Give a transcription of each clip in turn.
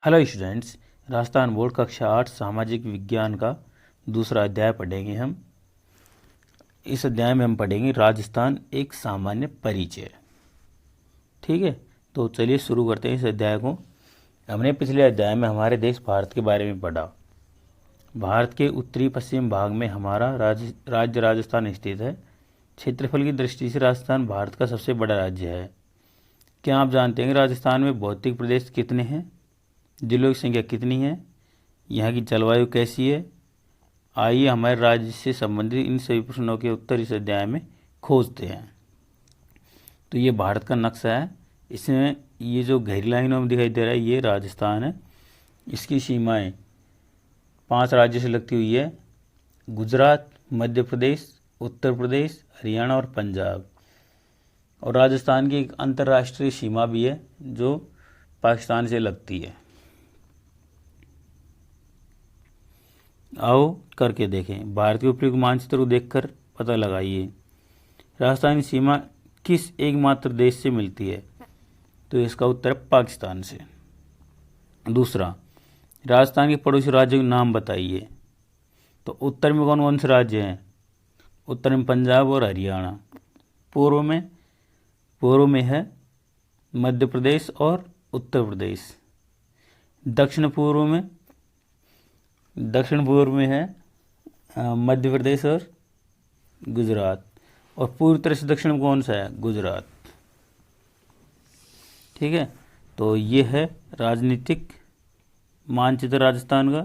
Hello students, Rajasthan board कक्षा 8 सामाजिक विज्ञान का दूसरा अध्याय पढ़ेंगे हम। इस अध्याय में हम पढ़ेंगे राजस्थान एक सामान्य परिचय। ठीक है, तो चलिए शुरू करते हैं इस अध्याय को। हमने पिछले अध्याय में हमारे देश भारत के बारे में पढ़ा। भारत के उत्तरी पश्चिम भाग में हमारा राज्य राजस्थान स्थित है। क्षेत्रफल की दृष्टि से राजस्थान भारत का सबसे बड़ा राज्य है। क्या आप जानते हैं कि राजस्थान में भौतिक प्रदेश कितने हैं, जिलों की संख्या कितनी है, यहाँ की जलवायु कैसी है? आइए हमारे राज्य से संबंधित इन सभी प्रश्नों के उत्तर इस अध्याय में खोजते हैं। तो ये भारत का नक्शा है। इसमें ये जो गहरी लाइनों में दिखाई दे रहा है ये राजस्थान है। इसकी सीमाएं 5 राज्यों से लगती हुई है: गुजरात, मध्य प्रदेश, उत्तर प्रदेश, हरियाणा और पंजाब। और राजस्थान की एक अंतर्राष्ट्रीय सीमा भी है जो पाकिस्तान से लगती है। आओ करके देखें। भारत के उपयुक्त मानचित्र को देखकर पता लगाइए राजस्थान की सीमा किस एकमात्र देश से मिलती है। तो इसका उत्तर है पाकिस्तान से। दूसरा, राजस्थान के पड़ोसी राज्यों के नाम बताइए। तो उत्तर में कौन कौन से राज्य हैं? उत्तर में पंजाब और हरियाणा। पूर्व में है मध्य प्रदेश और उत्तर प्रदेश। दक्षिण पूर्व में है मध्य प्रदेश और गुजरात। और पूरी तरह से दक्षिण में कौन सा है? गुजरात। ठीक है, तो ये है राजनीतिक मानचित्र राजस्थान का।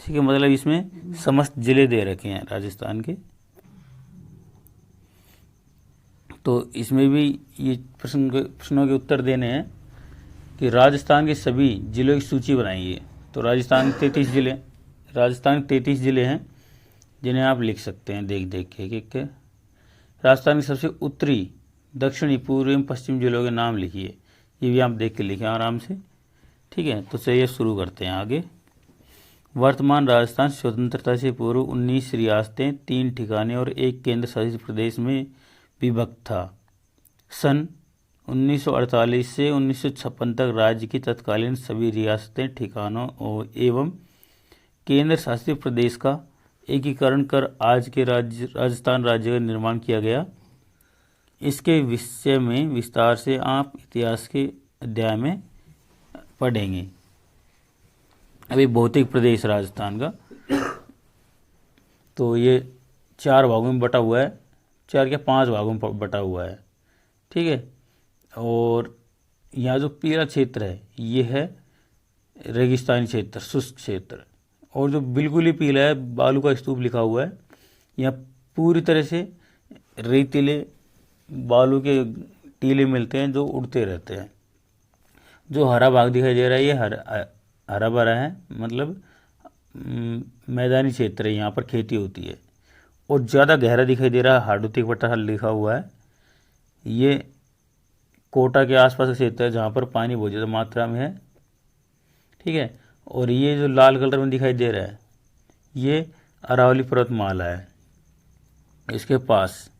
ठीक है, मतलब इसमें समस्त जिले दे रखे हैं राजस्थान के। तो इसमें भी ये प्रश्नों के उत्तर देने हैं कि राजस्थान के सभी जिलों की सूची बनाइए। तो राजस्थान के 33 जिले हैं जिन्हें आप लिख सकते हैं देख के एक। राजस्थान के सबसे उत्तरी, दक्षिणी, पूर्व एवं पश्चिम जिलों के नाम लिखिए। ये भी आप देख के लिखें आराम से। ठीक है, तो चलिए शुरू करते हैं आगे। वर्तमान राजस्थान स्वतंत्रता से पूर्व 19 रियासतें, 3 ठिकाने और 1 केंद्र शासित प्रदेश में विभक्त था। सन 1948 से 1956 तक राज्य की तत्कालीन सभी रियासतें, ठिकानों एवं केंद्र शासित प्रदेश का एकीकरण कर आज के राजस्थान राज्य का निर्माण किया गया। इसके विषय में विस्तार से आप इतिहास के अध्याय में पढ़ेंगे। अभी भौतिक प्रदेश राजस्थान का, तो ये 4 भागों में बटा हुआ है। 4 या 5 भागों में बटा हुआ है। ठीक है, और यहाँ जो पीला क्षेत्र है ये है रेगिस्तानी क्षेत्र, शुष्क क्षेत्र। और जो बिल्कुल ही पीला है, बालू का स्तूप लिखा हुआ है, यहाँ पूरी तरह से रेतीले बालू के टीले मिलते हैं जो उड़ते रहते हैं। जो हरा भाग दिखाई दे रहा है ये हरा भरा है, मतलब मैदानी क्षेत्र है, यहाँ पर खेती होती है। और ज़्यादा गहरा दिखाई दे रहा है, हार्डुतिक पट्टा लिखा हुआ है, ये कोटा के आसपास का क्षेत्र है जहाँ पर पानी बहुत ज़्यादा मात्रा में है। ठीक है, और ये जो लाल कलर में दिखाई दे रहा है ये अरावली पर्वतमाला है। इसके पास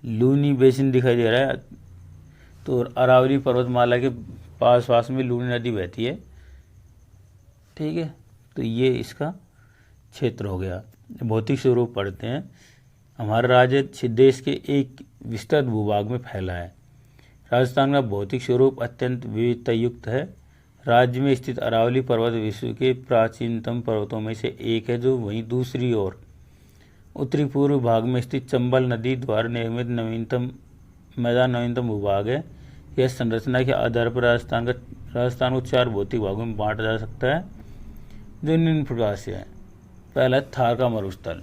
लूनी बेसिन दिखाई दे रहा है। तो अरावली पर्वतमाला के पास में लूनी नदी बहती है। ठीक है, तो ये इसका क्षेत्र हो गया। भौतिक स्वरूप पढ़ते हैं। हमारा राज्य देश के एक विस्तृत भूभाग में फैला है। राजस्थान का भौतिक स्वरूप अत्यंत विविधता युक्त है। राज्य में स्थित अरावली पर्वत विश्व के प्राचीनतम पर्वतों में से एक है, जो वहीं दूसरी ओर उत्तरी पूर्व भाग में स्थित चंबल नदी द्वारा निर्मित नवीनतम भूभाग है। यह संरचना के आधार पर राजस्थान को 4 भौतिक भागों में बांटा जा सकता है, जो निम्न प्रकार से है। पहला, थार का मरुस्थल।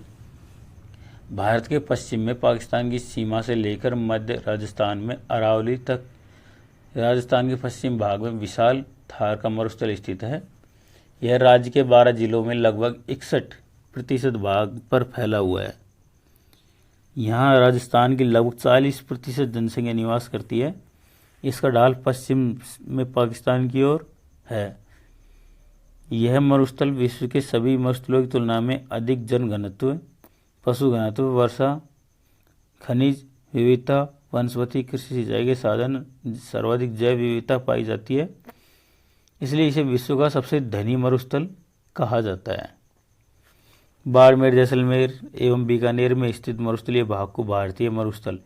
भारत के पश्चिम में पाकिस्तान की सीमा से लेकर मध्य राजस्थान में अरावली तक राजस्थान के पश्चिम भाग में विशाल थार का मरुस्थल स्थित है। यह राज्य के 12 जिलों में लगभग 61% भाग पर फैला हुआ है। यहाँ राजस्थान की लगभग 40% जनसंख्या निवास करती है। इसका ढाल पश्चिम में पाकिस्तान की ओर है। यह मरुस्थल विश्व के सभी मरुस्थलों की तुलना में अधिक जनघनत्व, पशु घनत्व, वर्षा, खनिज विविधता, वनस्पति, कृषि, सिंचाई के साधन, सर्वाधिक जैव विविधता पाई जाती है। इसलिए इसे विश्व का सबसे धनी मरुस्थल कहा जाता है। बाड़मेर, जैसलमेर एवं बीकानेर में स्थित मरुस्थलीय भाग को भारतीय मरुस्थल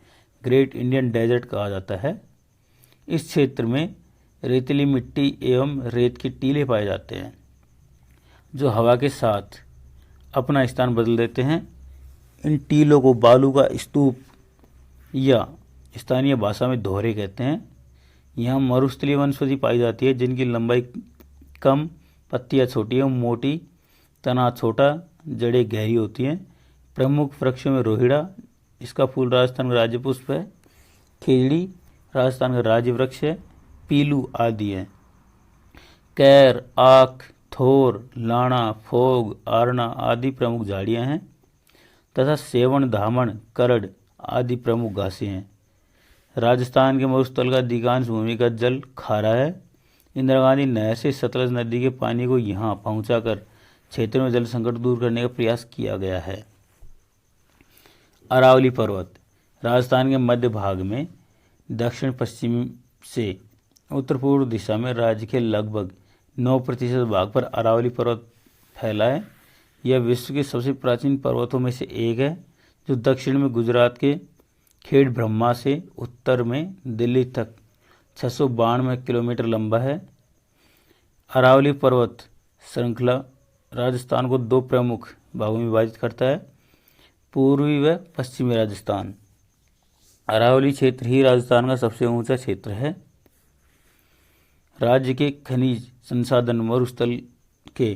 ग्रेट इंडियन डेजर्ट कहा जाता है। इस क्षेत्र में रेतीली मिट्टी एवं रेत के टीले पाए जाते हैं जो हवा के साथ अपना स्थान बदल देते हैं। इन टीलों को बालू का स्तूप या स्थानीय भाषा में दोहरे कहते हैं। यहाँ मरुस्थलीय वनस्पति पाई जाती है जिनकी लंबाई कम, पत्तियाँ छोटी एवं मोटी, तना छोटा, जड़ें गहरी होती हैं। प्रमुख वृक्षों में रोहिड़ा, इसका फूल राजस्थान का राज्य पुष्प है, खेजड़ी राजस्थान का राज्य वृक्ष है, पीलू आदि है। कैर, आख, थोर, लाणा, फोग, आरना आदि प्रमुख झाड़ियाँ हैं तथा सेवन, धामण, करड़ आदि प्रमुख घासें हैं। राजस्थान के मरुस्थल का अधिकांश भूमिगत जल खारा है। इंदिरा गांधी नहर से सतलज नदी के पानी को यहाँ पहुँचाकर क्षेत्र में जल संकट दूर करने का प्रयास किया गया है। अरावली पर्वत राजस्थान के मध्य भाग में दक्षिण पश्चिम से उत्तर पूर्व दिशा में राज्य के लगभग 9% भाग पर अरावली पर्वत फैला है। यह विश्व के सबसे प्राचीन पर्वतों में से एक है जो दक्षिण में गुजरात के खेड़ ब्रह्मा से उत्तर में दिल्ली तक 692 किलोमीटर लंबा है। अरावली पर्वत श्रृंखला राजस्थान को दो प्रमुख भागों में विभाजित करता है, पूर्वी व पश्चिमी राजस्थान। अरावली क्षेत्र ही राजस्थान का सबसे ऊंचा क्षेत्र है। राज्य के खनिज संसाधन मरुस्थल के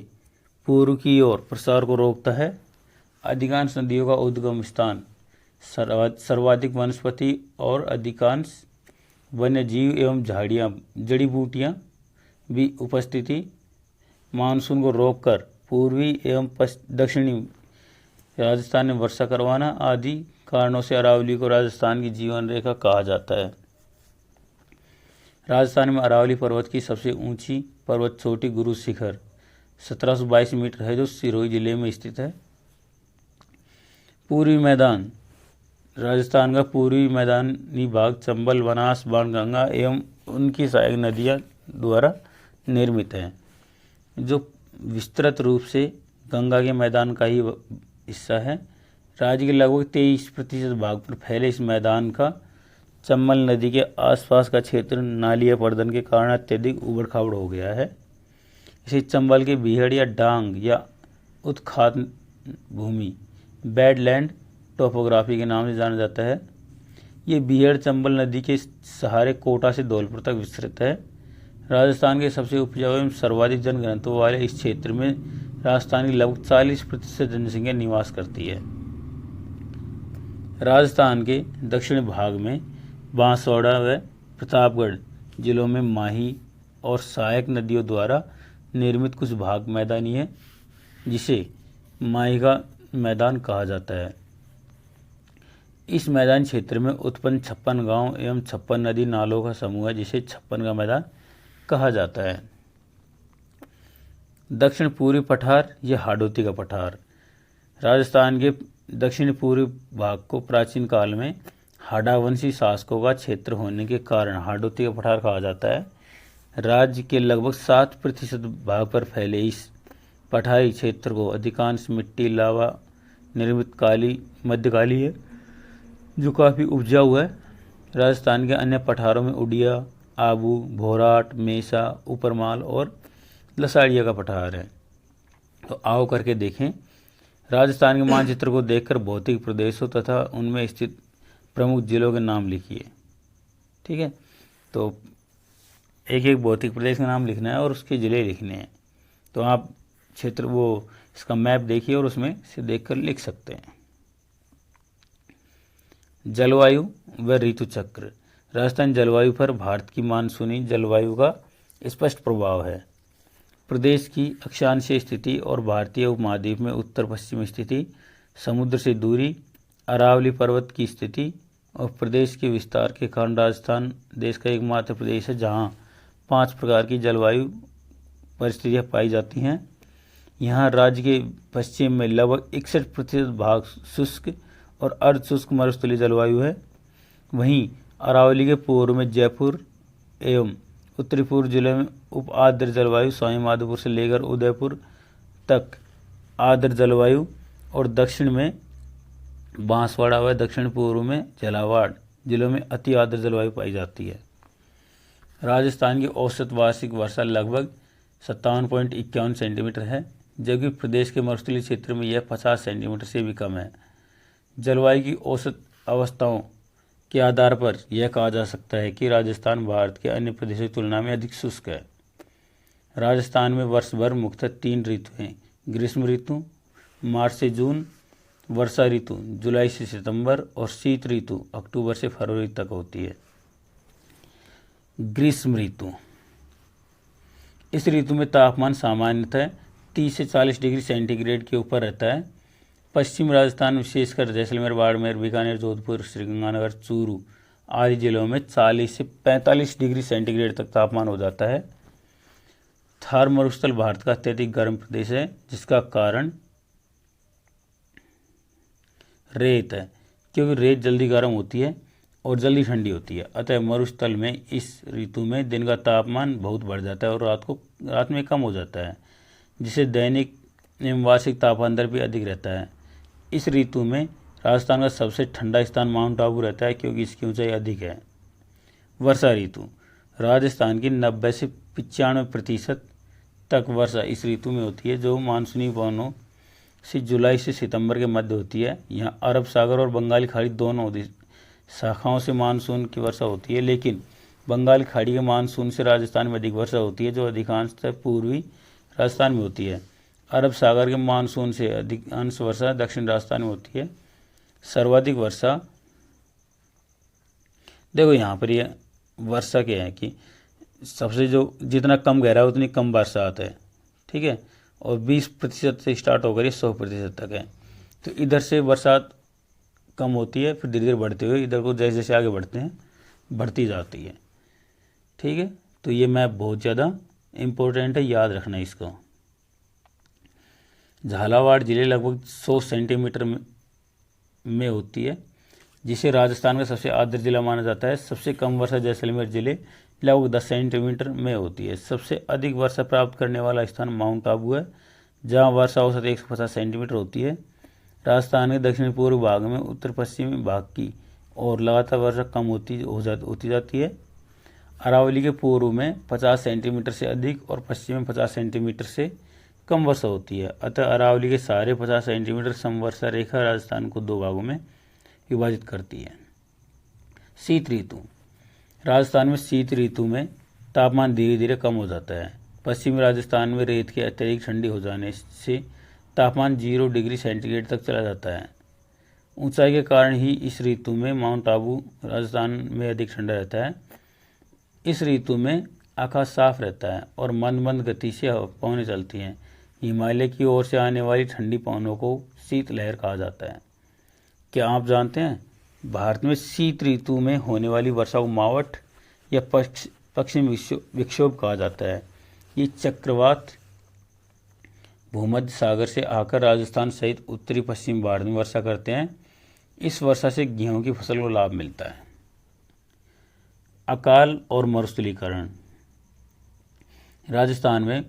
पूर्व की ओर प्रसार को रोकता है। अधिकांश नदियों का उद्गम स्थान, सर्वाधिक वनस्पति और अधिकांश वन्य जीव एवं झाड़ियाँ, जड़ी बूटियाँ भी उपस्थिति, मानसून को रोककर पूर्वी एवं दक्षिणी राजस्थान में वर्षा करवाना आदि कारणों से अरावली को राजस्थान की जीवन रेखा कहा जाता है। राजस्थान में अरावली पर्वत की सबसे ऊंची पर्वत चोटी गुरु शिखर 1722 मीटर है जो सिरोही जिले में स्थित है। पूर्वी मैदान राजस्थान का पूर्वी मैदानी भाग चंबल, बनास, बाणगंगा एवं उनकी सहायक नदियाँ द्वारा निर्मित है, जो विस्तृत रूप से गंगा के मैदान का ही हिस्सा है। राज्य के लगभग 23% भाग पर फैले इस मैदान का चंबल नदी के आसपास का क्षेत्र नालीय पर्दन के कारण अत्यधिक उबड़ खाबड़ हो गया है। इसे चंबल के बीहड़ या डांग या उत्खात भूमि, बैडलैंड टोपोग्राफी के नाम से जाना जाता है। ये बीहड़ चंबल नदी के सहारे कोटा से धौलपुर तक विस्तृत है। राजस्थान के सबसे उपजाऊ एवं सर्वाधिक जनघनत्व वाले इस क्षेत्र में राजस्थान की लगभग 40% जनसंख्या निवास करती है। राजस्थान के दक्षिणी भाग में बांसवाड़ा व प्रतापगढ़ जिलों में माही और सहायक नदियों द्वारा निर्मित कुछ भाग मैदानी है, जिसे माही का मैदान कहा जाता है। इस मैदान क्षेत्र में उत्पन्न 56 गांव एवं 56 नदी नालों का समूह है, जिसे 56 का मैदान कहा जाता है। दक्षिण पूर्वी पठार या हाड़ौती का पठार राजस्थान के दक्षिण पूर्वी भाग को प्राचीन काल में हाड़ावंशी शासकों का क्षेत्र होने के कारण हाड़ौती का पठार कहा जाता है। राज्य के लगभग 7% भाग पर फैले इस पठारी क्षेत्र को अधिकांश मिट्टी लावा निर्मित काली मध्यकाली है, जो काफ़ी उपजाऊ है। राजस्थान के अन्य पठारों में उड़िया, आबू, भोराट, मेसा, ऊपरमाल और लसाड़िया का पठार है। तो आओ करके देखें। राजस्थान के मानचित्र को देखकर भौतिक प्रदेशों तथा उनमें स्थित प्रमुख जिलों के नाम लिखिए। ठीक है, तो एक एक भौतिक प्रदेश का नाम लिखना है और उसके जिले लिखने हैं। तो आप क्षेत्र वो इसका मैप देखिए और उसमें से देखकर लिख सकते हैं। जलवायु व ऋतु चक्र राजस्थान जलवायु पर भारत की मानसूनी जलवायु का स्पष्ट प्रभाव है। प्रदेश की अक्षांशीय स्थिति और भारतीय उपमहाद्वीप में उत्तर पश्चिम स्थिति, समुद्र से दूरी, अरावली पर्वत की स्थिति और प्रदेश के विस्तार के कारण राजस्थान देश का एकमात्र प्रदेश है जहां 5 प्रकार की जलवायु परिस्थितियां पाई जाती हैं। यहाँ राज्य के पश्चिम में लगभग 61% भाग शुष्क और अर्ध शुष्क मरुस्थलीय जलवायु है। वहीं अरावली के पूर्व में जयपुर एवं उत्तरी पूर्व जिले में उप आर्द्र जलवायु स्वामी माधोपुर से लेकर उदयपुर तक आर्द्र जलवायु और दक्षिण में बांसवाड़ा व दक्षिण पूर्व में झालावाड़ जिलों में अति आर्द्र जलवायु पाई जाती है। राजस्थान की औसत वार्षिक वर्षा लगभग 57.51 सेंटीमीटर है, जबकि प्रदेश के मरुस्थलीय क्षेत्र में यह 50 सेंटीमीटर से भी कम है। जलवायु की औसत अवस्थाओं के आधार पर यह कहा जा सकता है कि राजस्थान भारत के अन्य प्रदेशों की तुलना में अधिक शुष्क है। राजस्थान में वर्ष भर मुख्यतः 3 ऋतु हैं: ग्रीष्म ऋतु मार्च से जून, वर्षा ऋतु जुलाई से सितंबर और शीत ऋतु अक्टूबर से फरवरी तक होती है। ग्रीष्म ऋतु, इस ऋतु में तापमान सामान्यतः 30 से 40 डिग्री सेंटीग्रेड के ऊपर रहता है। पश्चिम राजस्थान विशेषकर जैसलमेर, बाड़मेर, बीकानेर, जोधपुर, श्रीगंगानगर, चूरू आदि जिलों में 40 से 45 डिग्री सेंटीग्रेड तक तापमान हो जाता है। थार मरुस्थल भारत का अत्यधिक गर्म प्रदेश है, जिसका कारण रेत है, क्योंकि रेत जल्दी गर्म होती है और जल्दी ठंडी होती है। अतः मरुस्थल में इस ऋतु में दिन का तापमान बहुत बढ़ जाता है और रात में कम हो जाता है, जिससे दैनिक एवं वार्षिक तापांतर भी अधिक रहता है। इस ऋतु में राजस्थान का सबसे ठंडा स्थान माउंट आबू रहता है, क्योंकि इसकी ऊंचाई अधिक है। वर्षा ऋतु, राजस्थान की 90 से 95% तक वर्षा इस ऋतु में होती है, जो मानसूनी पवनों से जुलाई से सितंबर के मध्य होती है। यहाँ अरब सागर और बंगाली खाड़ी दोनों शाखाओं से मानसून की वर्षा होती है, लेकिन बंगाल खाड़ी के मानसून से राजस्थान में अधिक वर्षा होती है, जो अधिकांशतः पूर्वी राजस्थान में होती है। अरब सागर के मानसून से अधिकांश वर्षा दक्षिण राजस्थान में होती है। सर्वाधिक वर्षा, देखो यहाँ पर ये वर्षा क्या है कि सबसे जो जितना कम गहरा है उतनी कम बरसात है, ठीक है, और 20% से स्टार्ट होकर ये 100% तक है। तो इधर से बरसात कम होती है, फिर धीरे धीरे बढ़ते हुए इधर को जैसे जैसे आगे बढ़ते हैं बढ़ती जाती है, ठीक है। तो ये मैप बहुत ज़्यादा इम्पोर्टेंट है, याद रखना इसको। झालावाड़ जिले लगभग 100 सेंटीमीटर में होती है, जिसे राजस्थान का सबसे आर्द्र जिला माना जाता है। सबसे कम वर्षा जैसलमेर जिले लगभग 10 सेंटीमीटर में होती है। सबसे अधिक वर्षा प्राप्त करने वाला स्थान माउंट आबू है, जहाँ वर्षा औसत 150 सेंटीमीटर होती है। राजस्थान के दक्षिण पूर्व भाग में उत्तर पश्चिमी भाग की और लगातार वर्षा कम होती जाती है। अरावली के पूर्व में 50 सेंटीमीटर से अधिक और पश्चिम में 50 सेंटीमीटर से कम वर्षा होती है। अतः अरावली के सारे 50 सेंटीमीटर समवर्षा रेखा राजस्थान को 2 भागों में विभाजित करती है। शीत ऋतु, राजस्थान में शीत ऋतु में तापमान धीरे धीरे कम हो जाता है। पश्चिमी राजस्थान में रेत के अत्यधिक ठंडी हो जाने से तापमान 0 डिग्री सेंटीग्रेड तक चला जाता है। ऊंचाई के कारण ही इस ऋतु में माउंट आबू राजस्थान में अधिक ठंडा रहता है। इस ऋतु में आकाश साफ रहता है और मंद मंद गति से पवनें चलती हैं। हिमालय की ओर से आने वाली ठंडी पवनों को शीतलहर कहा जाता है। क्या आप जानते हैं भारत में शीत ऋतु में होने वाली वर्षा को मावठ या पश्चिम विक्षोभ कहा जाता है। ये चक्रवात भूमध्य सागर से आकर राजस्थान सहित उत्तरी पश्चिम भारत में वर्षा करते हैं। इस वर्षा से गेहूं की फसल को लाभ मिलता है। अकाल और मरुस्थलीकरण, राजस्थान में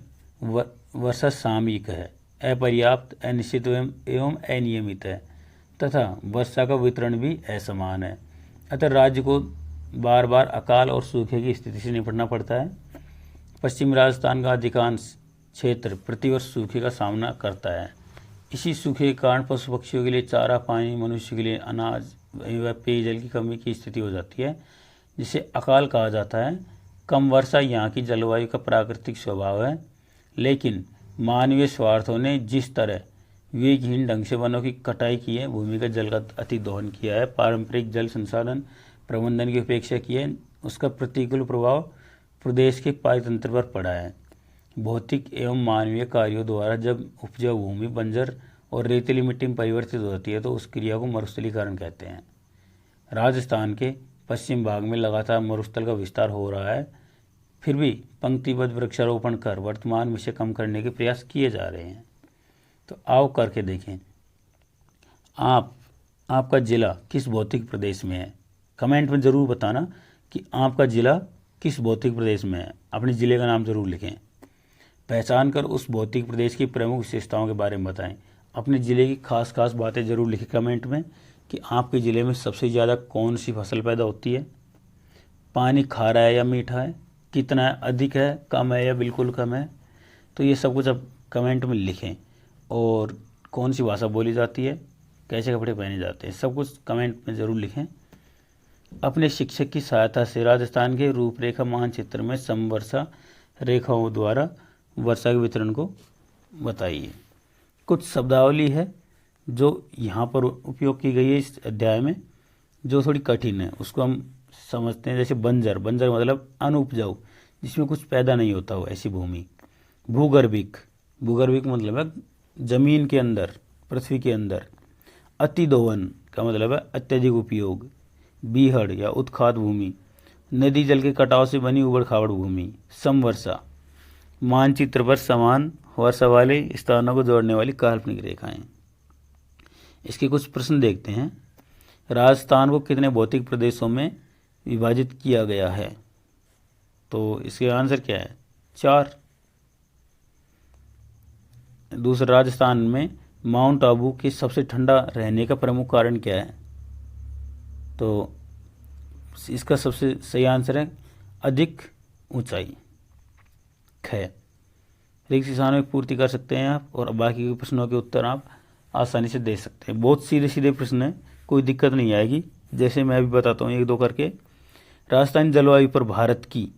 वर्षा सामयिक है, अपर्याप्त, अनिश्चित एवं अनियमित है तथा वर्षा का वितरण भी असमान है। अतः राज्य को बार बार अकाल और सूखे की स्थिति से निपटना पड़ता है। पश्चिमी राजस्थान का अधिकांश क्षेत्र प्रतिवर्ष सूखे का सामना करता है। इसी सूखे के कारण पशु पक्षियों के लिए चारा पानी, मनुष्य के लिए अनाज व पेयजल की कमी की स्थिति हो जाती है, जिसे अकाल कहा जाता है। कम वर्षा यहाँ की जलवायु का प्राकृतिक स्वभाव है, लेकिन मानवीय स्वार्थों ने जिस तरह विवेकहीन ढंग से वनों की कटाई की है, भूमिगत जल का अति दोहन किया है, पारंपरिक जल संसाधन प्रबंधन की उपेक्षा की है, उसका प्रतिकूल प्रभाव प्रदेश के पारितंत्र पर पड़ा है। भौतिक एवं मानवीय कार्यों द्वारा जब उपजाऊ भूमि बंजर और रेतीली मिट्टी में परिवर्तित हो जाती है तो उस क्रिया को मरुस्थलीकरण कहते हैं। राजस्थान के पश्चिम भाग में लगातार मरुस्थल का विस्तार हो रहा है, फिर भी पंक्तिबद्ध वृक्षारोपण कर वर्तमान में इसे कम करने के प्रयास किए जा रहे हैं। तो आओ करके देखें आपका जिला किस भौतिक प्रदेश में है। कमेंट में ज़रूर बताना कि आपका जिला किस भौतिक प्रदेश में है, अपने ज़िले का नाम जरूर लिखें। पहचान कर उस भौतिक प्रदेश की प्रमुख विशेषताओं के बारे में बताएं। अपने ज़िले की खास खास बातें ज़रूर लिखें कमेंट में कि आपके ज़िले में सबसे ज़्यादा कौन सी फसल पैदा होती है, पानी खारा है या मीठा है, कितना है, अधिक है, कम है या बिल्कुल कम है। तो ये सब कुछ आप कमेंट में लिखें। और कौन सी भाषा बोली जाती है, कैसे कपड़े पहने जाते हैं, सब कुछ कमेंट में ज़रूर लिखें। अपने शिक्षक की सहायता से राजस्थान के रूपरेखा मानचित्र में समवर्षा रेखाओं द्वारा वर्षा के वितरण को बताइए। कुछ शब्दावली है जो यहाँ पर उपयोग की गई है इस अध्याय में, जो थोड़ी कठिन है, उसको हम समझते हैं। जैसे बंजर, बंजर मतलब अनुपजाऊ, जिसमें कुछ पैदा नहीं होता हो, ऐसी भूमि। भूगर्भिक, भूगर्भिक मतलब है जमीन के अंदर, पृथ्वी के अंदर। अतिदोहन का मतलब है अत्यधिक उपयोग। बीहड़ या उत्खात भूमि, नदी जल के कटाव से बनी उबड़ खाबड़ भूमि। समवर्षा, मानचित्र पर समान वर्षा वाले स्थानों को जोड़ने वाली काल्पनिक रेखाएं। इसके कुछ प्रश्न देखते हैं। राजस्थान को कितने भौतिक प्रदेशों में विभाजित किया गया है? तो इसके आंसर क्या है? 4। दूसरा, राजस्थान में माउंट आबू के सबसे ठंडा रहने का प्रमुख कारण क्या है? तो इसका सबसे सही आंसर है अधिक ऊंचाई। ख। रिक्त स्थानों में पूर्ति कर सकते हैं आप, और बाकी के प्रश्नों के उत्तर आप आसानी से दे सकते हैं। बहुत सीधे सीधे प्रश्न हैं, कोई दिक्कत नहीं आएगी। जैसे मैं अभी बताता हूँ एक दो करके। राजस्थानी जलवायु पर भारत की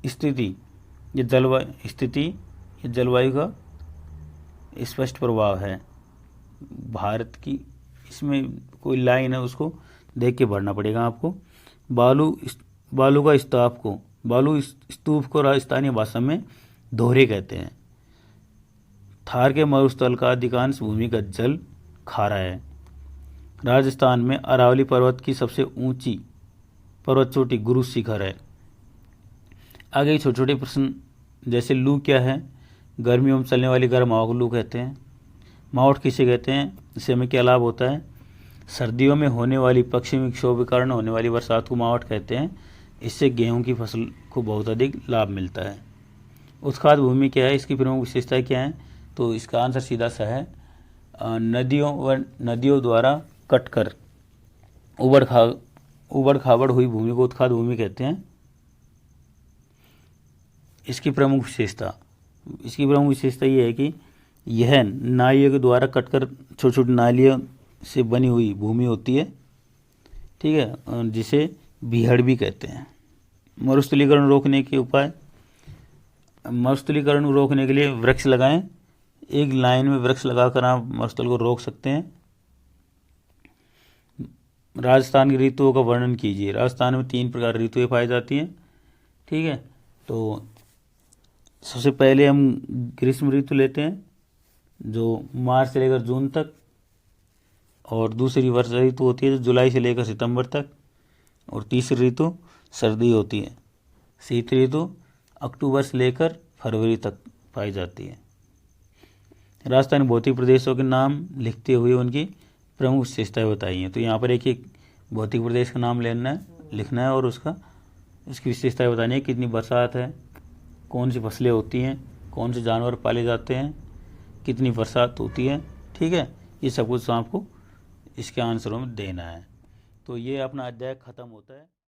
स्थिति, ये जलवायु का स्पष्ट प्रभाव है। भारत की, इसमें कोई लाइन है, उसको देख के भरना पड़ेगा आपको। बालू स्तूप को राजस्थानी भाषा में दोहरे कहते हैं। थार के मरुस्थल का अधिकांश भूमिगत जल खारा है। राजस्थान में अरावली पर्वत की सबसे ऊंची पर्वत चोटी गुरु शिखर है। आगे छोटे छोटे प्रश्न, जैसे लू क्या है? गर्मियों में चलने वाली गर्म हवा को लू कहते हैं। मावठ किसे कहते हैं? इससे हमें क्या लाभ होता है? सर्दियों में होने वाली पश्चिमी विक्षोभ के कारण होने वाली बरसात को मावठ कहते हैं। इससे गेहूं की फसल को बहुत अधिक लाभ मिलता है। उत्खात भूमि क्या है? इसकी प्रमुख विशेषताएं क्या है? तो इसका आंसर सीधा सा है नदियों द्वारा कटकर उबड़ खाबड़ हुई भूमि को उत्खात भूमि कहते हैं। इसकी प्रमुख विशेषता ये है कि यह नालियों के द्वारा कटकर छोटी छोटी नालियों से बनी हुई भूमि होती है, ठीक है, जिसे बीहड़ भी कहते हैं। मरुस्थलीकरण रोकने के उपाय। मरुस्थलीकरण रोकने के लिए वृक्ष लगाएं। एक लाइन में वृक्ष लगाकर आप मरुस्थल को रोक सकते हैं। राजस्थान की ऋतुओं का वर्णन कीजिए। राजस्थान में 3 प्रकार की ऋतुएं पाई जाती हैं, ठीक है। तो सबसे पहले हम ग्रीष्म ऋतु लेते हैं, जो मार्च से लेकर जून तक, और दूसरी वर्षा ऋतु होती है जो जुलाई से लेकर सितंबर तक, और तीसरी ऋतु सर्दी होती है। शीत ऋतु अक्टूबर से लेकर फरवरी तक पाई जाती है। राजस्थानी भौतिक प्रदेशों के नाम लिखते हुए उनकी प्रमुख विशेषताएं बताई हैं। तो यहाँ पर एक भौतिक प्रदेश का नाम लिखना है और इसकी विशेषताएं बतानी है। कितनी बरसात है, कौन सी फसलें होती हैं, कौन से जानवर पाले जाते हैं, कितनी बरसात होती है, ठीक है। ये सब कुछ आपको इसके आंसरों में देना है। तो ये अपना अध्याय ख़त्म होता है।